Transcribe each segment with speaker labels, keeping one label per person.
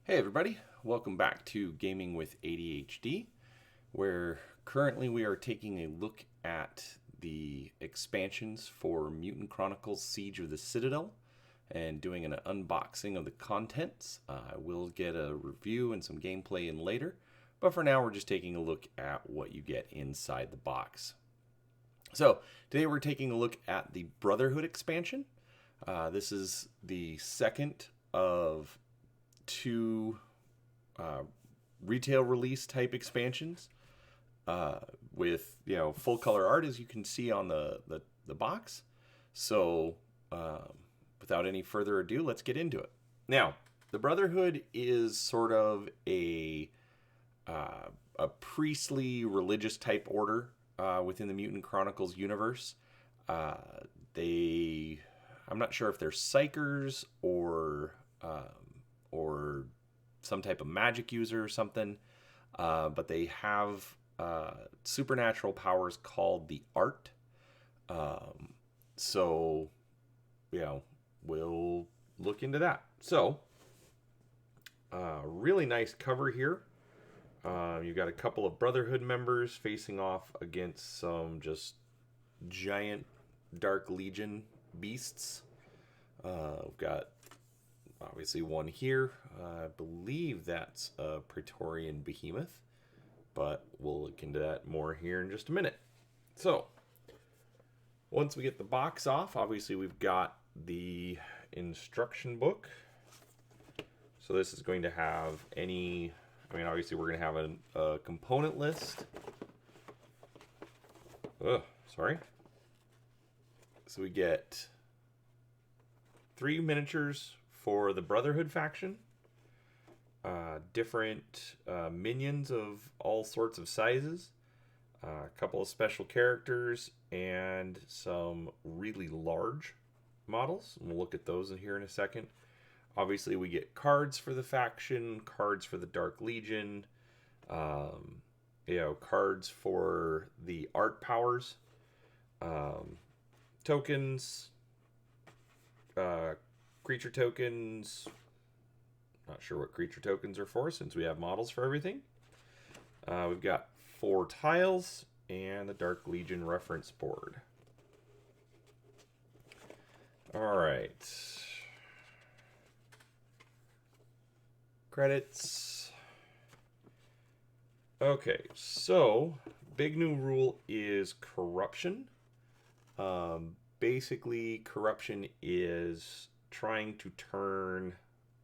Speaker 1: Hey everybody, welcome back to Gaming with ADHD, where currently we are taking a look at the expansions for Mutant Chronicles Siege of the Citadel and doing an unboxing of the contents. I will get a review and some gameplay in later, but for now we're just taking a look at what you get inside the box. So today we're taking a look at the Brotherhood expansion. This is the second of two retail release type expansions with full color art, as you can see on the box. So without any further ado, let's get into it. Now, the Brotherhood is sort of a priestly religious type order within the Mutant Chronicles universe. I'm not sure if they're psychers or some type of magic user or something, but they have supernatural powers called the Art. So, we'll look into that. So, really nice cover here. You've got a couple of Brotherhood members facing off against some just giant Dark Legion beasts. We've got obviously one here. I believe that's a Praetorian Behemoth, but we'll look into that more here in just a minute. So, once we get the box off, obviously we've got the instruction book. So this is going to have obviously we're going to have a component list. Sorry. So we get 3 miniatures for the Brotherhood faction, different minions of all sorts of sizes, a couple of special characters, and some really large models. And we'll look at those in here in a second. Obviously, we get cards for the faction, cards for the Dark Legion, cards for the art powers, tokens, creature tokens. Not sure what creature tokens are for since we have models for everything. We've got 4 tiles and the Dark Legion reference board. All right. Credits. Okay, so big new rule is corruption. Basically, corruption is trying to turn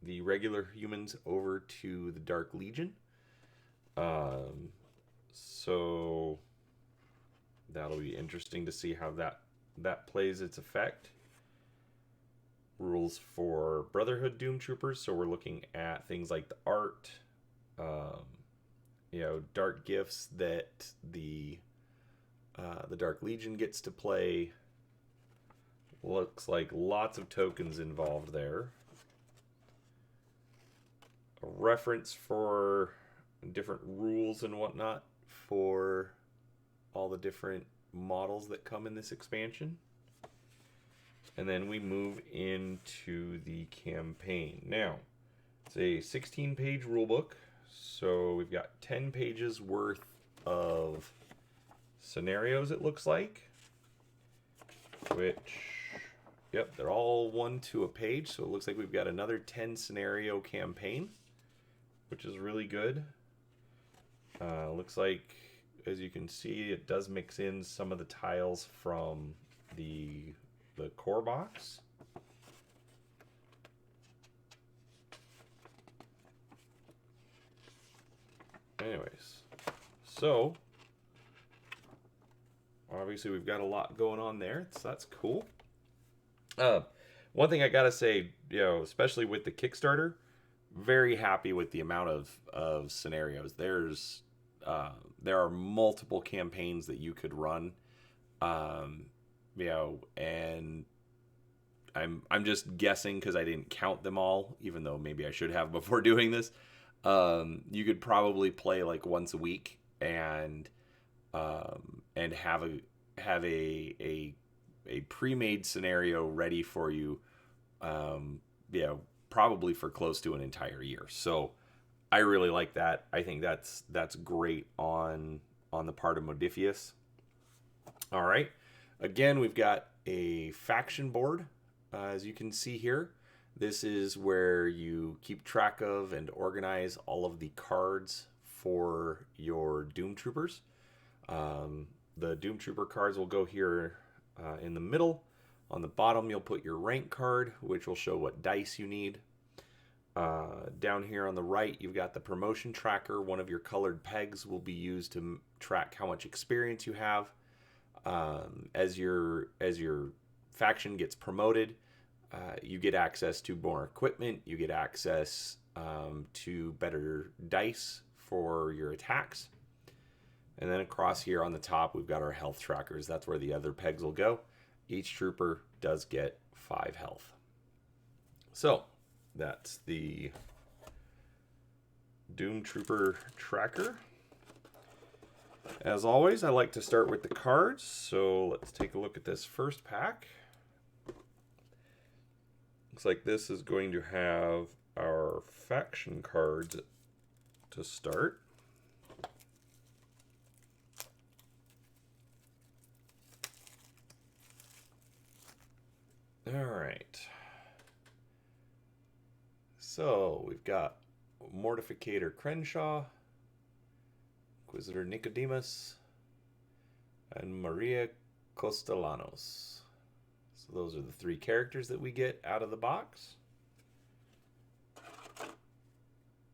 Speaker 1: the regular humans over to the Dark Legion. So that'll be interesting to see how that plays its effect. Rules for Brotherhood Doom Troopers, so we're looking at things like the art, dark gifts that the Dark Legion gets to play. Looks like lots of tokens involved there. A reference for different rules and whatnot for all the different models that come in this expansion. And then we move into the campaign. Now, it's a 16-page rulebook, so we've got 10 pages worth of scenarios, it looks like, which, yep, they're all 1 to a page, so it looks like we've got another 10 scenario campaign, which is really good. Looks like, as you can see, it does mix in some of the tiles from the core box. Anyways, so obviously we've got a lot going on there, so that's cool. One thing I gotta say, especially with the Kickstarter, very happy with the amount of scenarios. There are multiple campaigns that you could run, and I'm just guessing because I didn't count them all, even though maybe I should have before doing this. You could probably play like once a week and have a pre-made scenario ready for you, probably for close to an entire year. So I really like that. I think that's great on the part of Modifius. All right. Again, we've got a faction board, as you can see here. This is where you keep track of and organize all of the cards for your Doom Troopers. The Doom Trooper cards will go here in the middle. On the bottom, you'll put your rank card, which will show what dice you need. Down here on the right, you've got the promotion tracker. One of your colored pegs will be used to track how much experience you have. As your faction gets promoted, you get access to more equipment. You get access to better dice for your attacks. And then across here on the top, we've got our health trackers. That's where the other pegs will go. Each trooper does get 5 health. So that's the Doom Trooper tracker. As always, I like to start with the cards. So let's take a look at this first pack. Looks like this is going to have our faction cards to start. All right. So we've got Mortificator Crenshaw, Inquisitor Nicodemus, and Maria Costellanos. So those are the 3 characters that we get out of the box.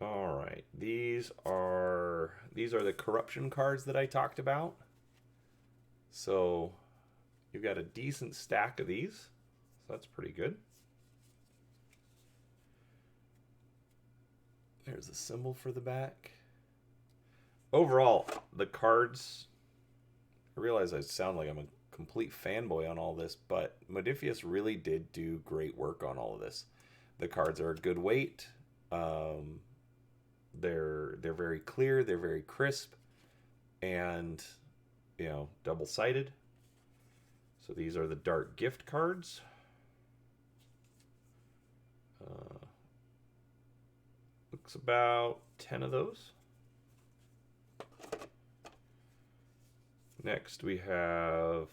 Speaker 1: All right, these are the corruption cards that I talked about. So you've got a decent stack of these. So that's pretty good. There's a symbol for the back. Overall, the cards, I realize I sound like I'm a complete fanboy on all this, but Modifius really did do great work on all of this. The cards are a good weight. They're very clear, they're very crisp, and double-sided. So these are the Dark Gift cards. Looks about 10 of those. Next we have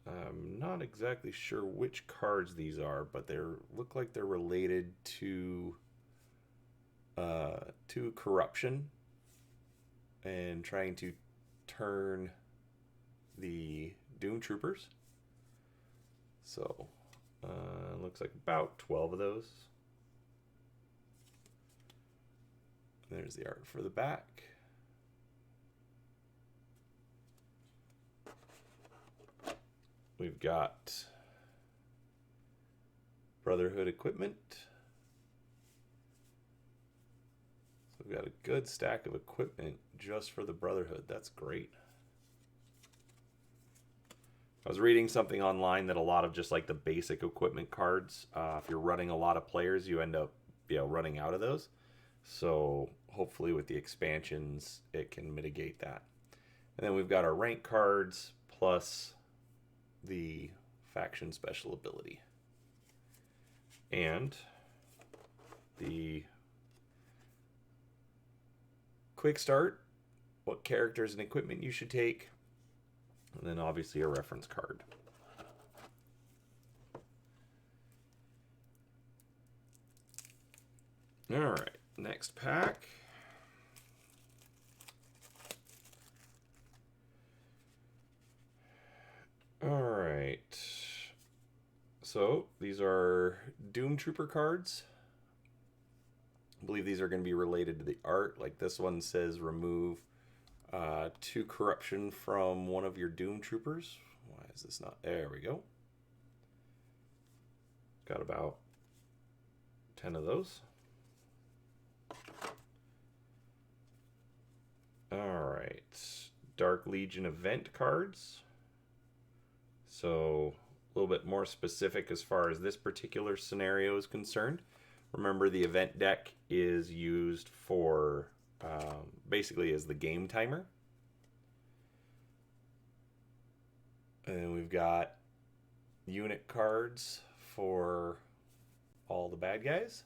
Speaker 1: I'm not exactly sure which cards these are, but they look like they're related to corruption and trying to turn the Doom Troopers. So looks like about 12 of those. There's the art for the back. We've got Brotherhood equipment. So we've got a good stack of equipment just for the Brotherhood. That's great. I was reading something online that a lot of just like the basic equipment cards, if you're running a lot of players, you end up running out of those. So hopefully with the expansions, it can mitigate that. And then we've got our rank cards plus the faction special ability. And the quick start, what characters and equipment you should take, and then obviously a reference card. All right, next pack. All right. So these are Doom Trooper cards. I believe these are going to be related to the art. Like this one says remove 2 corruption from one of your Doom Troopers. Why is this not? There we go. Got about 10 of those. All right. Dark Legion event cards. So a little bit more specific as far as this particular scenario is concerned. Remember, the event deck is used for basically as the game timer. And we've got unit cards for all the bad guys.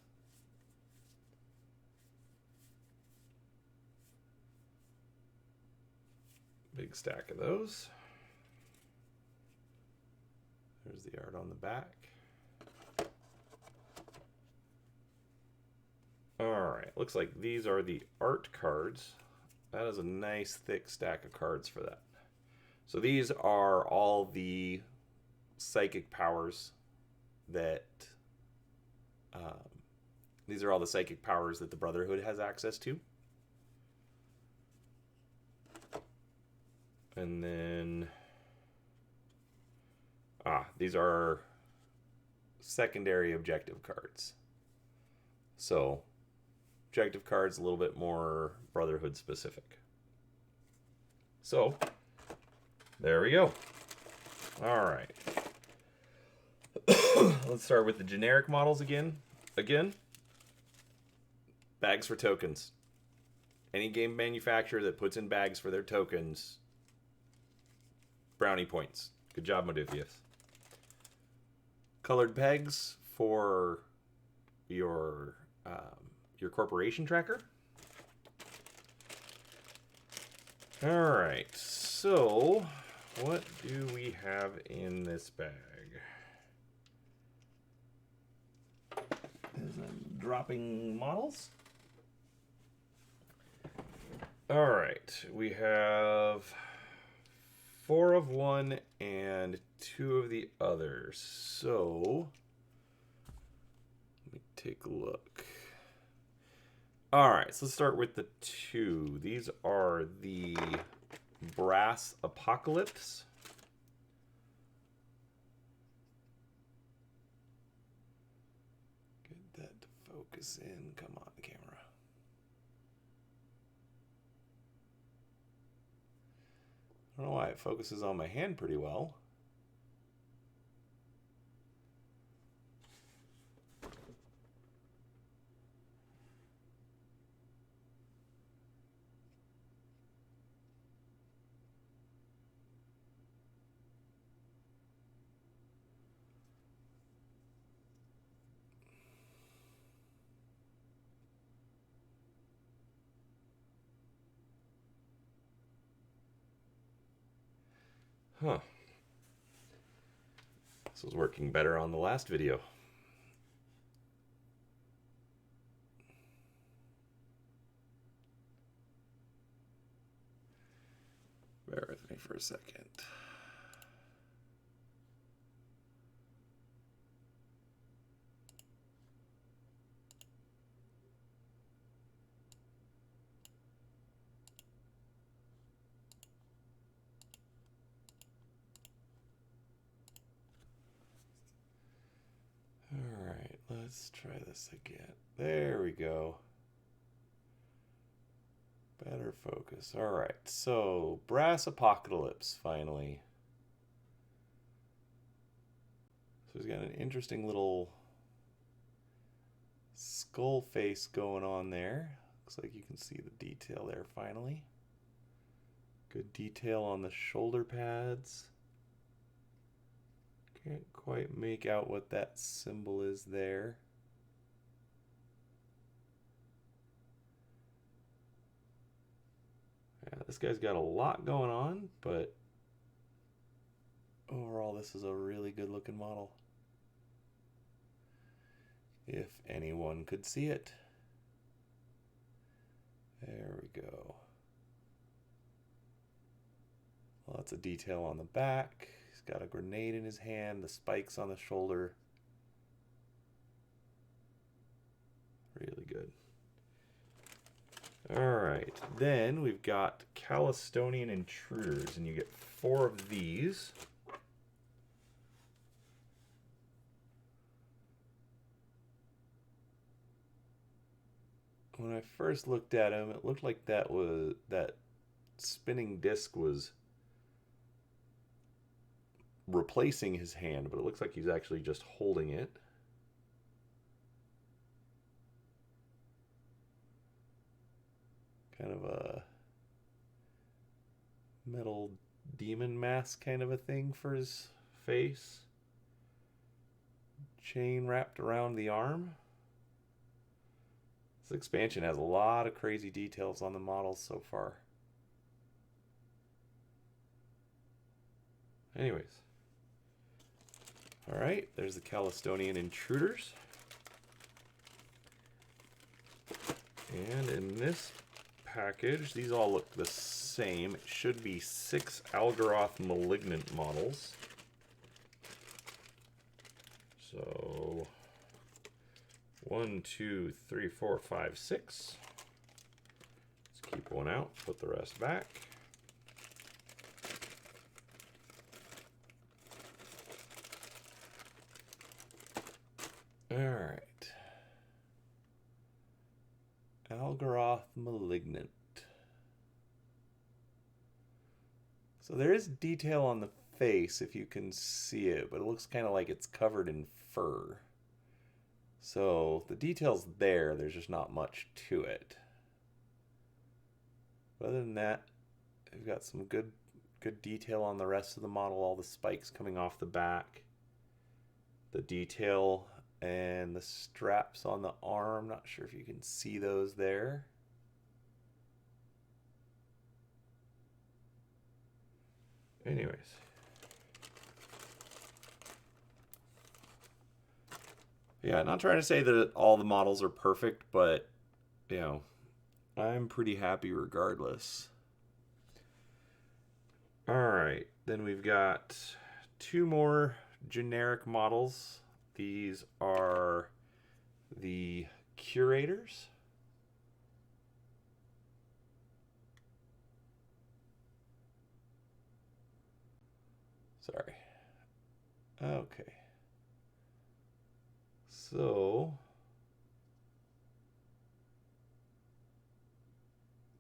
Speaker 1: Big stack of those. There's the art on the back. Alright, looks like these are the art cards. That is a nice thick stack of cards for that. So these are all the psychic powers that the Brotherhood has access to. And then these are secondary objective cards. So objective cards a little bit more Brotherhood specific. So there we go. All right. Let's start with the generic models again. Bags for tokens. Any game manufacturer that puts in bags for their tokens, brownie points. Good job, Modifius. Colored pegs for your corporation tracker. All right, so what do we have in this bag? As I'm dropping models. All right, we have 4 of one and 2 of the others. So let me take a look. All right, so let's start with the 2. These are the Brass Apocalypse. Get that to focus in. Come on, camera. I don't know why it focuses on my hand pretty well. Huh. This was working better on the last video. Bear with me for a second. Alright, let's try this again. There we go. Better focus. Alright, so Brass Apocalypse, finally. So he's got an interesting little skull face going on there. Looks like you can see the detail there finally. Good detail on the shoulder pads. Can't quite make out what that symbol is there. Yeah, this guy's got a lot going on, but overall this is a really good looking model. If anyone could see it. There we go. Lots of detail on the back. He's got a grenade in his hand, the spikes on the shoulder. Really good. Alright, then we've got Calistonian Intruders, and you get 4 of these. When I first looked at him, it looked like that spinning disc was replacing his hand, but it looks like he's actually just holding it. Kind of a metal demon mask kind of a thing for his face. chain wrapped around the arm. This expansion has a lot of crazy details on the models so far. Anyways. Alright, there's the Calistonian Intruders. And in this package, these all look the same. It should be 6 Algaroth Malignant models. So, 1, 2, 3, 4, 5, 6. Let's keep one out, put the rest back. Alright. Algaroth Malignant. So there is detail on the face if you can see it, but it looks kind of like it's covered in fur. So the detail's there, there's just not much to it. But other than that, we've got some good detail on the rest of the model, all the spikes coming off the back. The detail and the straps on the arm, not sure if you can see those there. Anyways. Yeah, not trying to say that all the models are perfect, but, you know, I'm pretty happy regardless. Alright, then we've got 2 more generic models. These are the Curators. Sorry. Okay. So,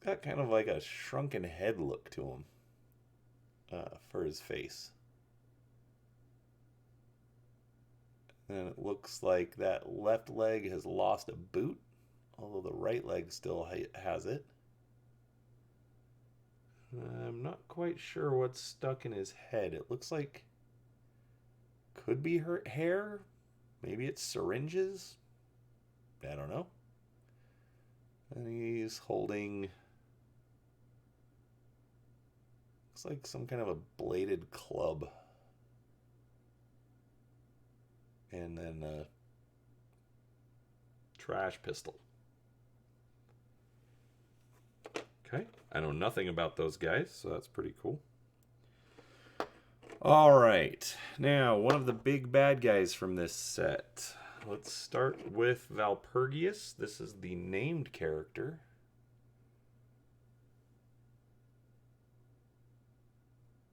Speaker 1: got kind of like a shrunken head look to him for his face. And it looks like that left leg has lost a boot, although the right leg still has it. I'm not quite sure what's stuck in his head. It looks like could be her hair. Maybe it's syringes. I don't know. And he's holding, looks like some kind of a bladed club. And then a trash pistol. Okay, I know nothing about those guys, so that's pretty cool. Alright, now one of the big bad guys from this set. Let's start with Valpergius. This is the named character.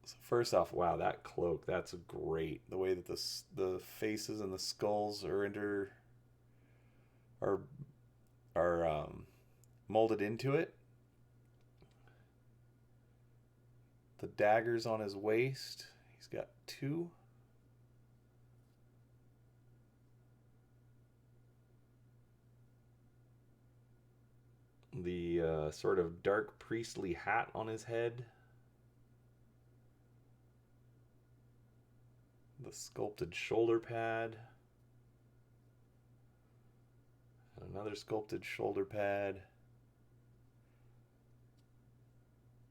Speaker 1: So first off, wow, that cloak, that's great. The way that the faces and the skulls are molded into it. The daggers on his waist. He's got 2. The sort of dark priestly hat on his head. The sculpted shoulder pad. Another sculpted shoulder pad.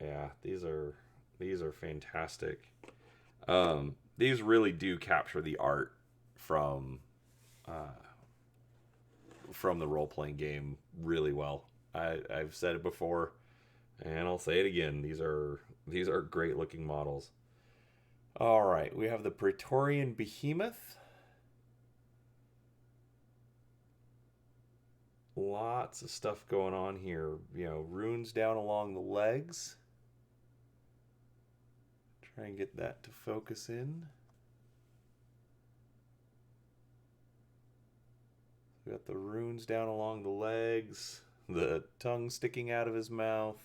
Speaker 1: Yeah, these are fantastic. These really do capture the art from the role-playing game really well. I've said it before, and I'll say it again. These are great-looking models. All right, we have the Praetorian Behemoth. Lots of stuff going on here. You know, runes down along the legs. Try and get that to focus in. We got the runes down along the legs, the tongue sticking out of his mouth,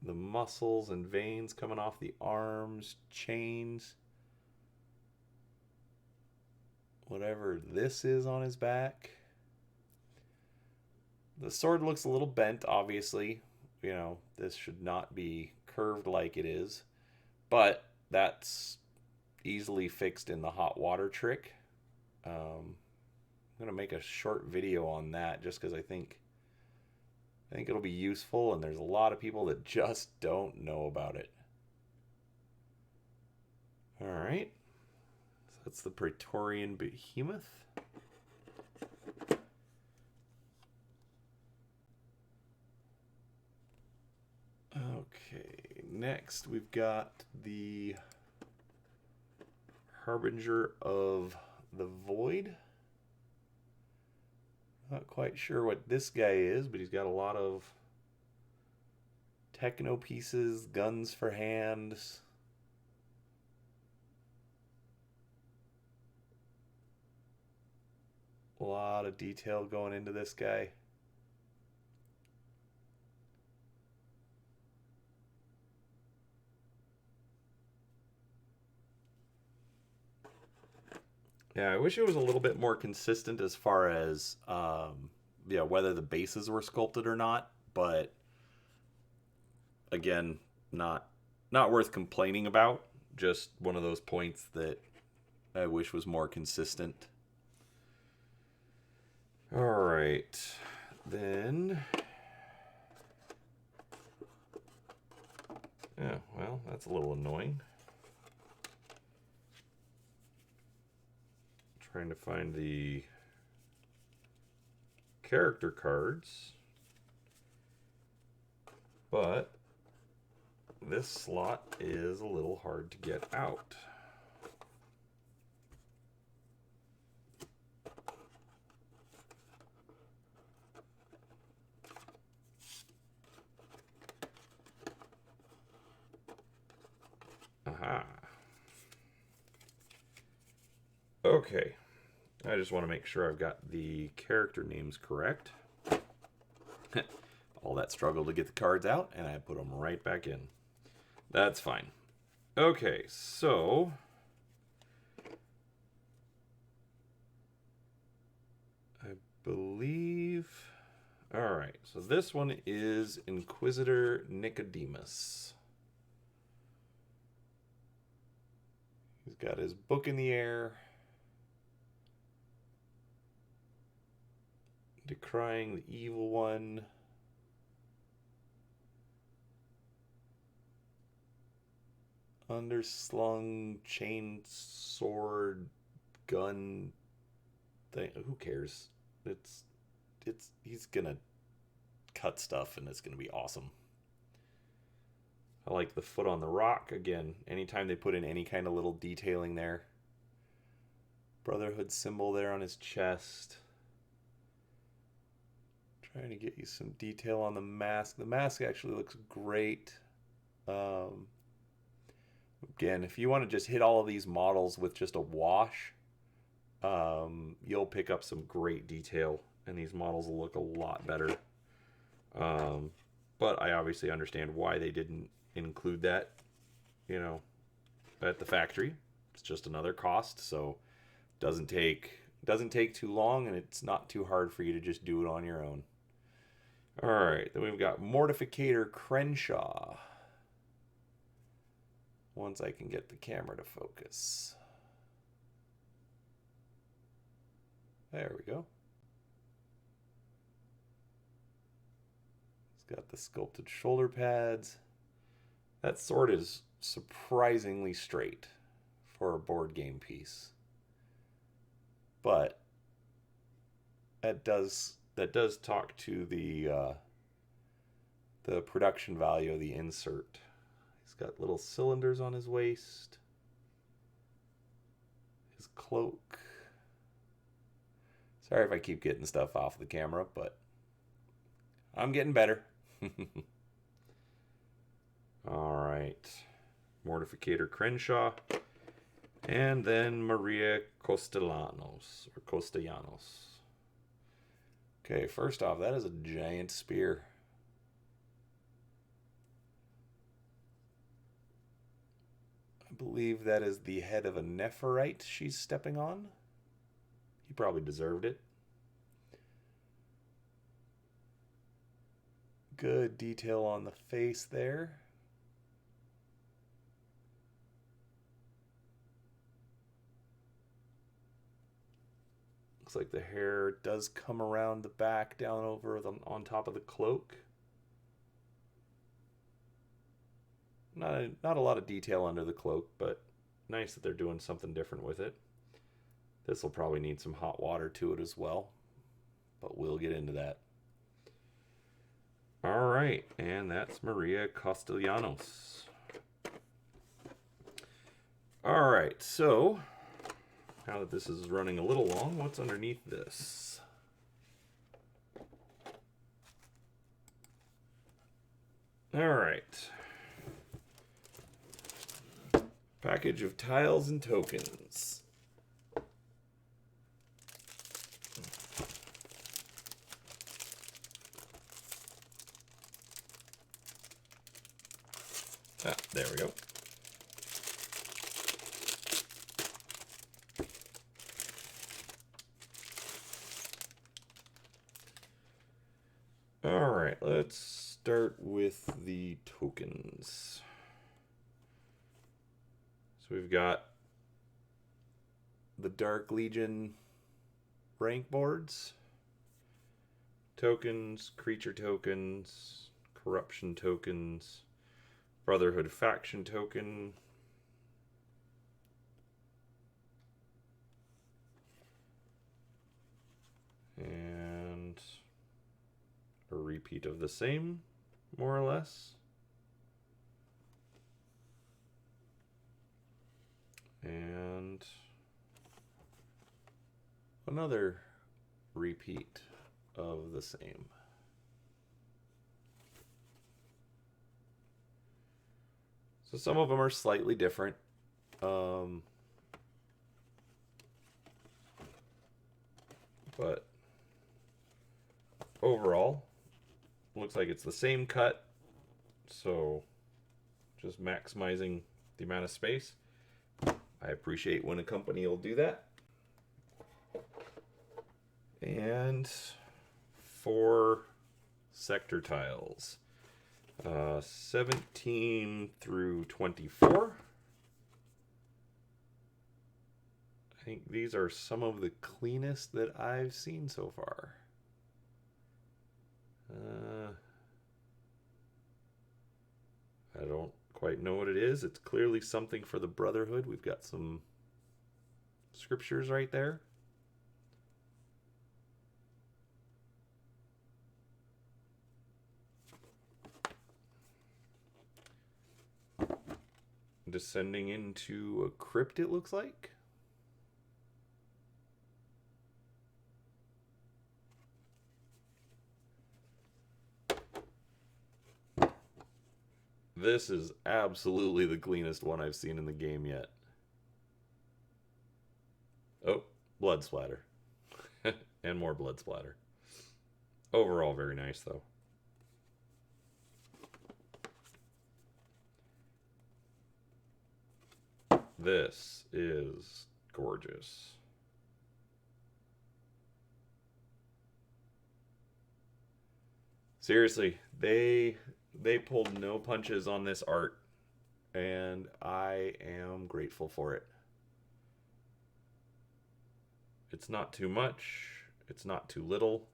Speaker 1: the muscles and veins coming off the arms, chains, whatever this is on his back. The sword looks a little bent, obviously. You know, this should not be curved like it is, but that's easily fixed in the hot water trick. I'm gonna make a short video on that just because I think it'll be useful, and there's a lot of people that just don't know about it. All right, so that's the Praetorian Behemoth. Okay, next we've got the Harbinger of the Void. Not quite sure what this guy is, but he's got a lot of techno pieces, guns for hands. A lot of detail going into this guy. Yeah, I wish it was a little bit more consistent as far as whether the bases were sculpted or not, but again, not worth complaining about. Just one of those points that I wish was more consistent. All right, then. Yeah, well, that's a little annoying. Trying to find the character cards, but this slot is a little hard to get out. Aha. Okay. I just want to make sure I've got the character names correct. All that struggle to get the cards out, and I put them right back in. That's fine. Okay, so I believe... Alright, so this one is Inquisitor Nicodemus. He's got his book in the air. Decrying the evil one. Underslung chain sword gun thing. Who cares? He's gonna cut stuff and it's gonna be awesome. I like the foot on the rock. Again, anytime they put in any kind of little detailing there. Brotherhood symbol there on his chest. Trying to get you some detail on the mask. The mask actually looks great. Again, if you want to just hit all of these models with just a wash, you'll pick up some great detail, and these models will look a lot better. But I obviously understand why they didn't include that, at the factory. It's just another cost, so doesn't take too long, and it's not too hard for you to just do it on your own. All right, then we've got Mortificator Crenshaw. Once I can get the camera to focus. There we go. It's got the sculpted shoulder pads. That sword is surprisingly straight for a board game piece. But that does talk to the production value of the insert. He's got little cylinders on his waist. His cloak. Sorry if I keep getting stuff off the camera, but I'm getting better. All right. Mortificator Crenshaw. And then Maria Costellanos. Okay, first off, that is a giant spear. I believe that is the head of a Nephirite she's stepping on. He probably deserved it. Good detail on the face there. Looks like the hair does come around the back down over on top of the cloak. Not a lot of detail under the cloak, but nice that they're doing something different with it. This will probably need some hot water to it as well, but we'll get into that. All right, and that's Maria Costellanos. All right, so now that this is running a little long, what's underneath this? All right. Package of tiles and tokens. Ah, there we go. All right, let's start with the tokens. So we've got the Dark Legion rank boards, tokens, creature tokens, corruption tokens, Brotherhood faction token, and a repeat of the same, more or less. And another repeat of the same. So some of them are slightly different. But overall, looks like it's the same cut. So just maximizing the amount of space. I appreciate when a company will do that. And 4 sector tiles. 17 through 24. I think these are some of the cleanest that I've seen so far. I don't quite know what it is. It's clearly something for the Brotherhood. We've got some scriptures right there. Descending into a crypt, it looks like. This is absolutely the cleanest one I've seen in the game yet. Oh, blood splatter. And more blood splatter. Overall, very nice, though. This is gorgeous. Seriously, they pulled no punches on this art, and I am grateful for it. It's not too much. It's not too little.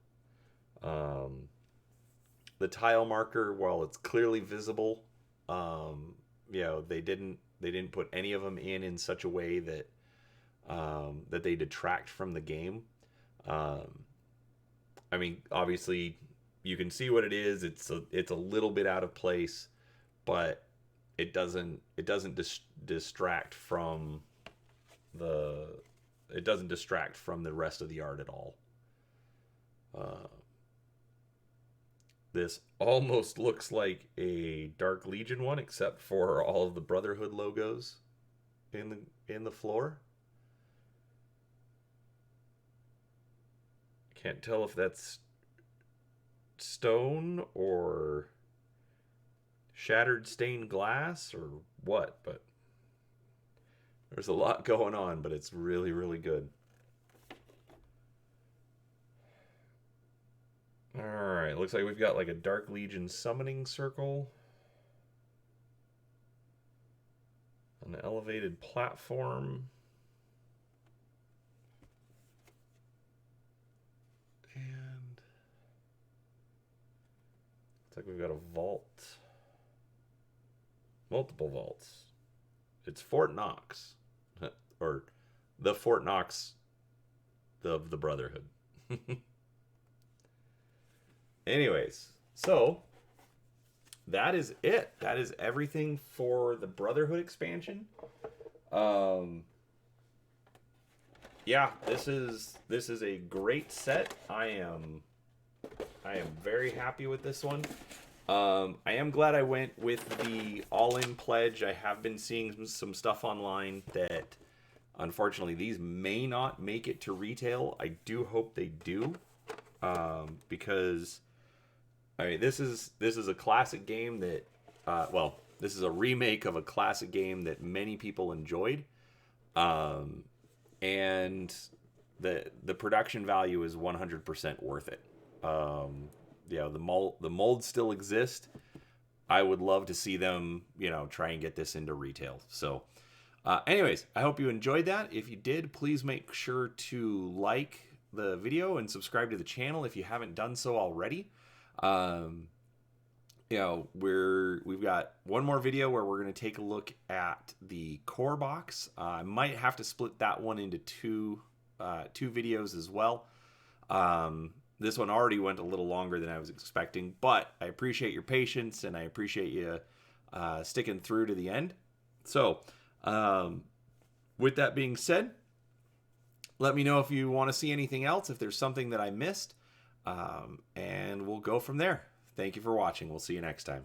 Speaker 1: The tile marker, while it's clearly visible, they didn't put any of them in such a way that that they detract from the game. I mean, obviously, you can see what it is. It's a little bit out of place, but it doesn't distract from the rest of the art at all. This almost looks like a Dark Legion one, except for all of the Brotherhood logos in the floor. Can't tell if that's stone or shattered stained glass or what, but there's a lot going on, but it's really, really good. Alright, looks like we've got like a Dark Legion summoning circle. An elevated platform. And looks like we've got a vault. Multiple vaults. It's Fort Knox. Or the Fort Knox of the Brotherhood. Anyways, so that is it. That is everything for the Brotherhood expansion. Yeah, this is a great set. I am very happy with this one. I am glad I went with the all-in pledge. I have been seeing some stuff online that, unfortunately, these may not make it to retail. I do hope they do, because I mean this is a classic game that, well, this is a remake of a classic game that many people enjoyed, and the production value is 100% worth it. Yeah, the mold still exist. I would love to see them, try and get this into retail. So, anyways, I hope you enjoyed that. If you did, please make sure to like the video and subscribe to the channel if you haven't done so already. We've got one more video where we're going to take a look at the core box. I might have to split that one into two videos as well. This one already went a little longer than I was expecting, but I appreciate your patience and I appreciate you sticking through to the end. So, with that being said, let me know if you want to see anything else, if there's something that I missed, and we'll go from there. Thank you for watching. We'll see you next time.